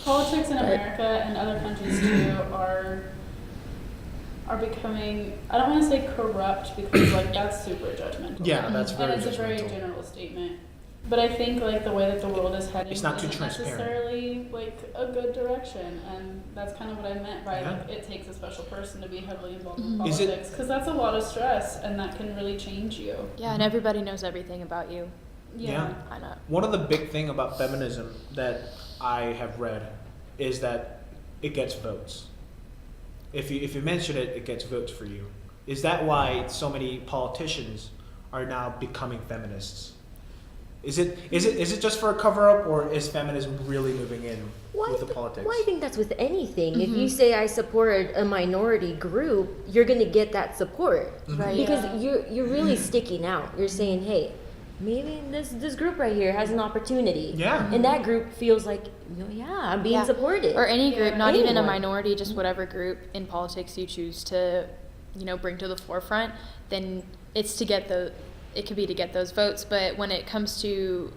politics in But- America and other countries too are becoming, I don't want to say corrupt, because like that's super judgmental. Yeah, that's very And it's a very judgmental. general statement. But I think like the way that the world is heading It's not too isn't transparent. necessarily like a good direction, and that's kind of what I meant by Yeah. like it takes a special person to be heavily involved in Mhm. Is it- politics, because that's a lot of stress, and that can really change you. Yeah, and everybody knows everything about you. Yeah. I know. One of the big thing about feminism that I have read is that it gets votes. If you mention it, it gets votes for you. Is that why so many politicians are now becoming feminists? Is it just for a cover up, or is feminism really moving in with the politics? Well, I think that's with anything. If Mhm. you say I support a minority group, you're gonna get that support Right. because Yeah. you're really sticking out. You're saying, hey, maybe this group right here has an opportunity. Yeah. And that group feels like, yeah, I'm being Yeah. supported. Or any group, Yeah. not even a Anyone. minority, just whatever group in politics you choose to, bring to the forefront, then it could be to get those votes. But when it comes to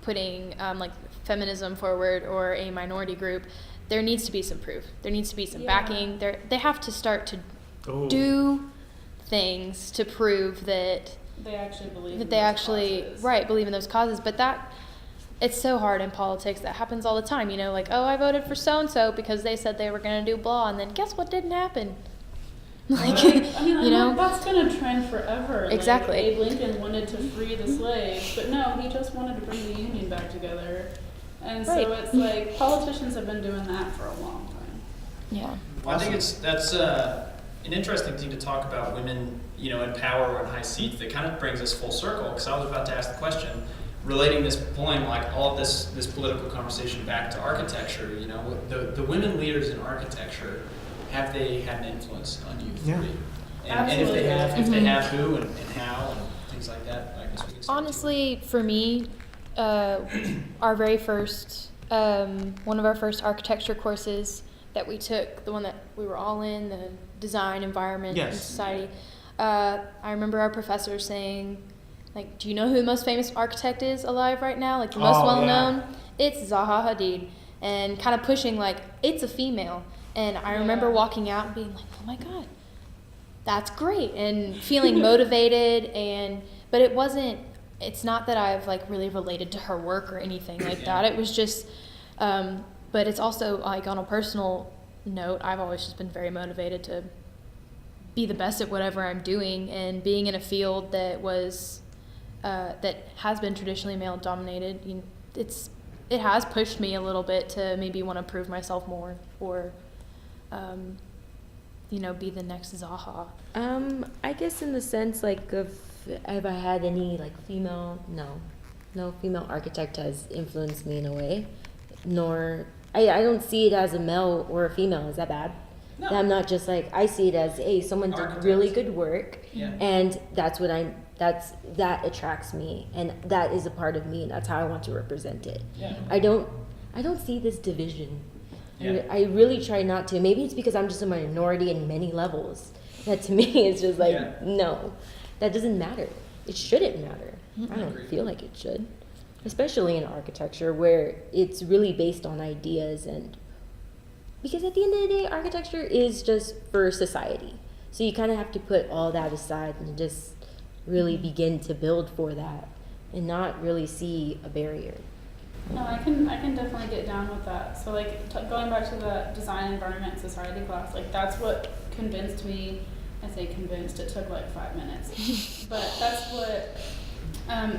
putting like feminism forward or a minority group, there needs to be some proof. There needs to be some Yeah. backing. They have to start to Oh. do things to prove that They actually believe that in they those actually causes. believe in those causes. But it's so hard in politics. That happens all the time. Like, oh, I voted for so and so because they said they were going to do blah, and then guess what didn't happen? Like, That's been a trend forever. Exactly. Like, Abe Lincoln wanted to free the slaves, but no, he just wanted to bring the Union back together. And so Right. it's like politicians have been doing that for a long time. yeah. Well, I think that's an interesting thing to talk about, women, in power or in high seats. That kind of brings us full circle, because I was about to ask the question, relating this point, like all of this political conversation back to architecture. The women leaders in architecture, have they had an influence on you Yeah. three? And if they Absolutely. have, who and how and things like that, I guess we can start. Honestly, for me, our very first, one of our first architecture courses that we took, the one that we were all in, the design, environment, and Yes. society, I remember our professor saying, like, do you know who the most famous architect is alive right now? Like, the most Oh, well-known? yeah. It's Zaha Hadid. And kind of pushing, like, it's a female. And I remember Yeah. walking out and being like, oh my God, that's great. And feeling motivated. But it's not that I've like really related to her work or anything like Yeah. that. It was just, but it's also like on a personal note, I've always just been very motivated to be the best at whatever I'm doing, and being in a field that that has been traditionally male dominated. It has pushed me a little bit to maybe want to prove myself more, or be the next Zaha? I guess in the sense like of have I had any like no female architect has influenced me in a way, nor I don't see it as a male or a female. Is that bad? No. I'm not just like I see it as hey, someone did Architect. really good work, Yeah. and that attracts me, and that is a part of me, and that's how I want to represent it. Yeah. I don't see this division. Yeah. I really try not to. Maybe it's because I'm just a minority in many levels. That to me is just like, Yeah. no, that doesn't matter. It shouldn't matter. I don't Agreed. feel like it should. Especially in architecture where it's really based on ideas and because at the end of the day, architecture is just for society. So you kind of have to put all that aside and just really begin to build for that and not really see a barrier. No, I can definitely get down with that. So like going back to the design environment society class, like that's what convinced me. I say convinced, it took like 5 minutes, but that's what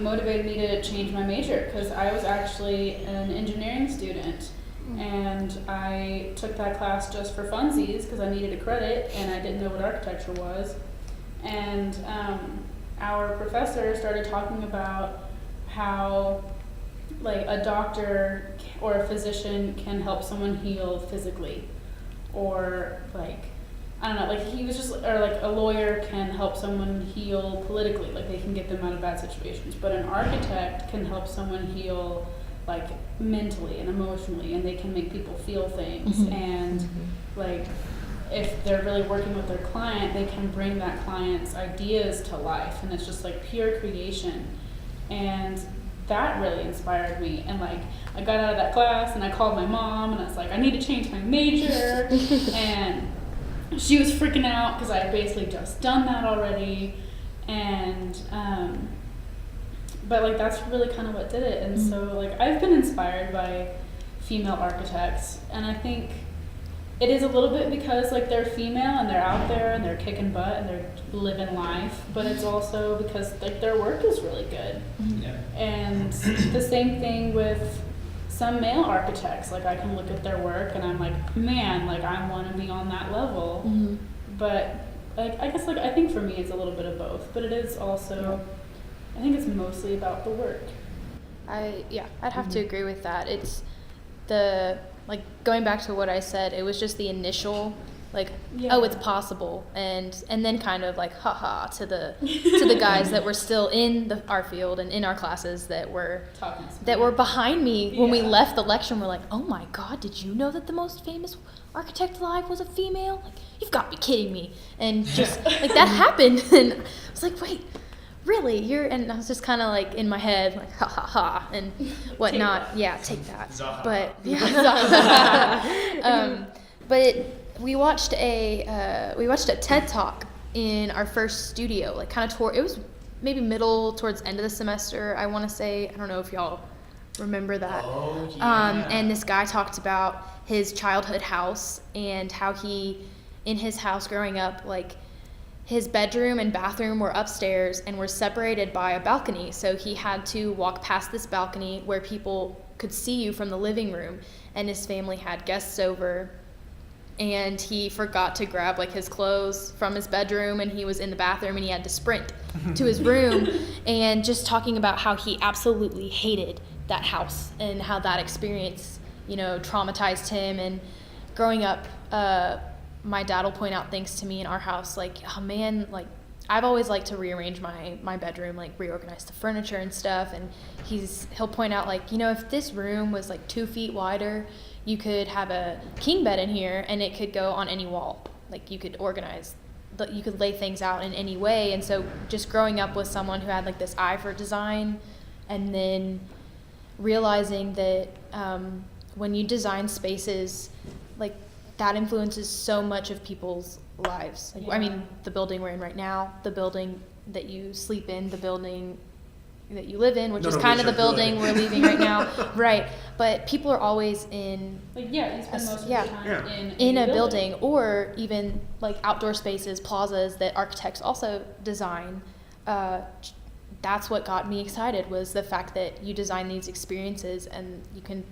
motivated me to change my major because I was actually an engineering student and I took that class just for funsies because I needed a credit and I didn't know what architecture was. And our professor started talking about how like a doctor or a physician can help someone heal physically, or like I don't know, like he was just, or like a lawyer can help someone heal politically, like they can get them out of bad situations, but an architect can help someone heal like mentally and emotionally, and they can make people feel things, and like if they're really working with their client, they can bring that client's ideas to life, and it's just like pure creation. And that really inspired me, and like I got out of that class and I called my mom and I was like, I need to change my major and she was freaking out because I had basically just done that already, and but like that's really kind of what did it. And so like I've been inspired by female architects, and I think it is a little bit because like they're female and they're out there and they're kicking butt and they're living life, but it's also because like their work is really good. Yeah. And the same thing with some male architects. Like I can look at their work and I'm like, man, like I want to be on that level. But like I guess like I think for me it's a little bit of both, but it is also I think it's mostly about the work. I'd have to agree with that. It's the like going back to what I said, it was just the initial like oh it's possible, and then kind of like haha to the guys that were still in our field and in our classes that were behind me when we left the lecture and were like, oh my god, did you know that the most famous architect alive was a female? Like you've got to be kidding me. And just like that happened, and I was like, wait, really? And I was just kind of like in my head like ha ha ha and whatnot. Take that. Zaha. But Zaha. We watched a TED Talk in our first studio, like kind of it was maybe middle towards end of the semester, I want to say. I don't know if y'all remember that. Oh, yeah. And this guy talked about his childhood house and how he, in his house growing up, like his bedroom and bathroom were upstairs and were separated by a balcony. So he had to walk past this balcony where people could see you from the living room, and his family had guests over. And he forgot to grab like his clothes from his bedroom, and he was in the bathroom and he had to sprint to his room, and just talking about how he absolutely hated that house and how that experience, traumatized him. And growing up, my dad will point out things to me in our house like, oh man, like I've always liked to rearrange my bedroom, like reorganize the furniture and stuff, and he'll point out like, if this room was like 2 feet wider, you could have a king bed in here and it could go on any wall. Like you could you could lay things out in any way. And so just growing up with someone who had like this eye for design, and then realizing that when you design spaces, like that influences so much of people's lives. Like, I mean, the building we're in right now, the building that you sleep in, the building that you live in, which is kind of the building we're leaving right now. Right. But people are always in like you spend most of your time in a building, or even like outdoor spaces, plazas that architects also design. That's what got me excited, was the fact that you design these experiences and you can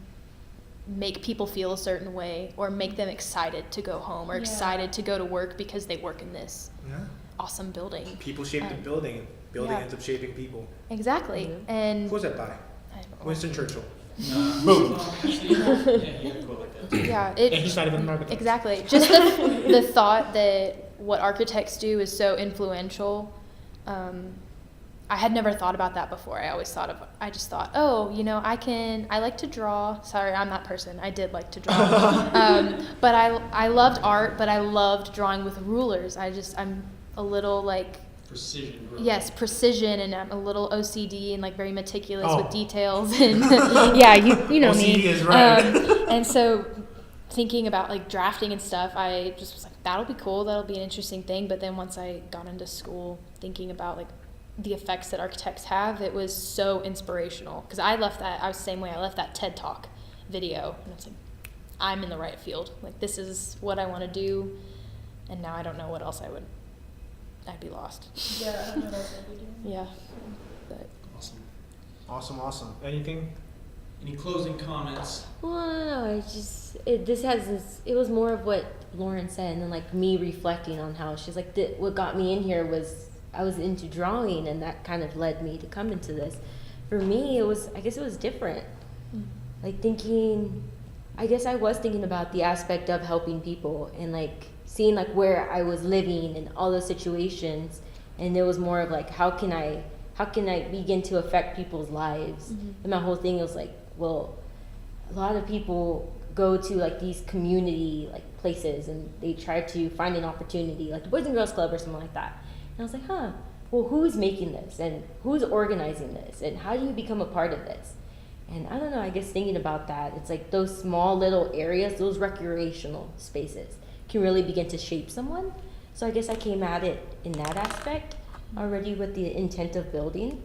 make people feel a certain way or make them excited to go home or Yeah. excited to go to work because they work in this Yeah. awesome building. People shape the building, and building Yeah. ends up shaping people. Exactly. Mhm. And Who was that by? I don't know. Winston Churchill. Boom. Yeah, you gotta go like that. Yeah, And it he's not even an architect. exactly. Just the thought that what architects do is so influential. I had never thought about that before. I just thought, oh, you know, I like to draw. Sorry, I'm that person. I did like to draw. But I loved art, but I loved drawing with rulers. I'm a little like, Precision. Really. yes, precision, and I'm a little OCD and like very meticulous Oh. with details. And yeah, you know OCD me. is right. And so thinking about like drafting and stuff, I just was like, that'll be cool. That'll be an interesting thing. But then once I got into school, thinking about like the effects that architects have, it was so inspirational. Because I was the same way. I left that TED Talk video, and it's like, I'm in the right field. Like, this is what I want to do. And now I don't know what else I'd be lost. Yeah, I don't know what else I'd be doing. Yeah. But Awesome. Awesome. Anything? Any closing comments? Well, no, it's just it was more of what Lauren said, and then like me reflecting on how she's like what got me in here was I was into drawing, and that kind of led me to come into this. For me, I guess it was different. Like I guess I was thinking about the aspect of helping people and like seeing like where I was living and all those situations, and it was more of like how can I begin to affect people's lives? And my whole thing was like, well, a lot of people go to like these community like places and they try to find an opportunity, like the Boys and Girls Club or something like that. And I was like, well, who's making this and who's organizing this and how do you become a part of this? And I don't know, I guess thinking about that, it's like those small little areas, those recreational spaces can really begin to shape someone. So I guess I came at it in that aspect already with the intent of building.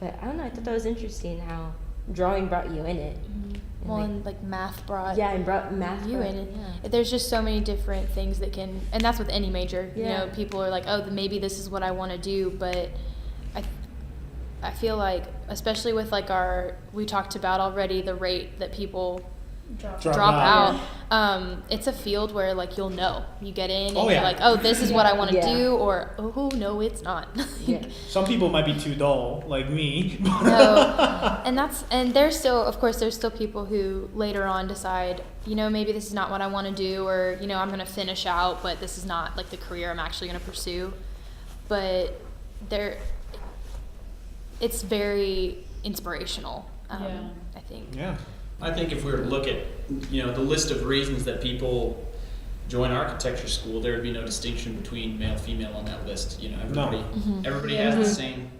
But I don't know, I thought that was interesting how drawing brought you in it. And well, like, and like math brought yeah, and brought math you brought- in it. yeah. There's just so many different things that can, and that's with any major. Yeah. You know, people are like, oh, maybe this is what I want to do, but I feel like, especially with like we talked about already the rate that people Drop Drop drop out. out. It's a field where like you'll know. You get in and Oh, you're yeah. like, oh, this is what I want to Yeah. do, or oh no, it's not. Yeah. Some people might be too dull, like me. No, and there's still people who later on decide, you know, maybe this is not what I want to do, or you know, I'm gonna finish out, but this is not like the career I'm actually gonna pursue. But it's very inspirational. Yeah. I think. Yeah. I think if we were to look at, the list of reasons that people join architecture school, there would be no distinction between male, female on that list. Everybody has the same.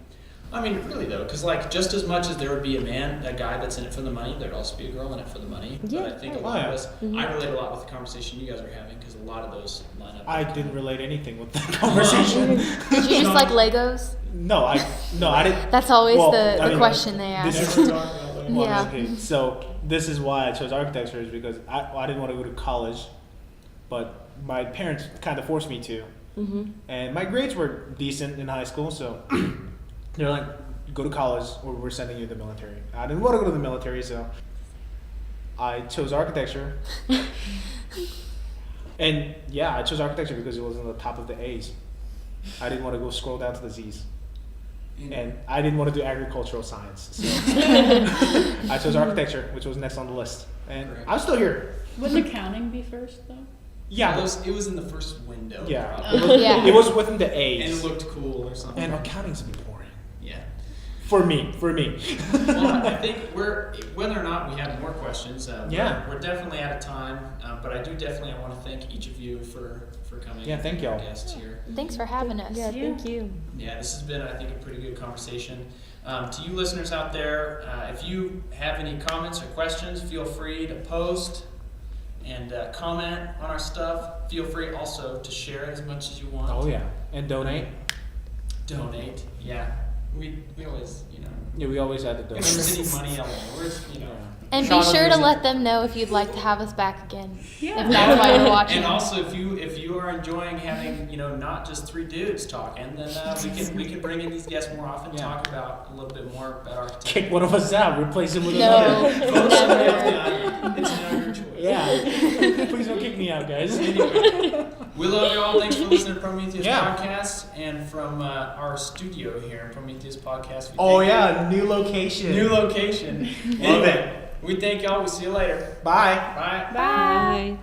I mean, really though, because like just as much as there would be a guy that's in it for the money, there'd also be a girl in it for the money. Yeah, But I think a right. lot of Oh, us, I relate a lot with the conversation you guys are having because a lot of those line up. I didn't relate anything with that conversation. Did you just like Legos? No, I didn't. That's always Well, the I mean, question they this ask. is- Well, Yeah. Okay, so this is why I chose architecture is because I didn't want to go to college, but my parents kind of forced me to. Mm-hmm. And my grades were decent in high school, so they're like, go to college or we're sending you to the military. I didn't want to go to the military, so I chose architecture. And yeah, I chose architecture because it was on the top of the A's. I didn't want to go scroll down to the Z's. And I didn't want to do agricultural science, so I chose architecture, which was next on the list. And Correct. I'm still here. Wouldn't accounting be first though? Yeah, it was in the first window. yeah. probably. Yeah. It was within the And A's. it looked cool or something. And accounting's boring. Yeah. For me. Well, I think whether or not we have more questions, Yeah. we're definitely out of time. But I want to thank each of you for coming. Yeah, thank and being y'all. guests here. Thanks for having us. Yeah, thank you. Yeah, this has been, I think, a pretty good conversation. To you listeners out there, if you have any comments or questions, feel free to post and comment on our stuff. Feel free also to share it as much as you want. Oh yeah. And donate. Donate, yeah. we always, you know, Yeah, we always had to do if it. there's any money element, we're, you know. And Sean, be sure to was it- let them know if you'd like to have us back again. Yeah. If that's why you're watching. And also, if you are enjoying having, you know, not just three dudes talking, then we can bring in these guests more often, Yeah. talk about a little bit more about architecture. Kick one of us out, replace him with No. another. Vote somebody else Never. down. It's now your choice. Yeah. Please don't kick me out, guys. Anyway, we love you all. Thanks for listening to Prometheus Yeah. Podcast, and from our studio here in Prometheus Podcast. we Oh thank yeah, new location. you. New location. Love Anyway, it. We thank y'all. We see you later. Bye. Bye. Bye.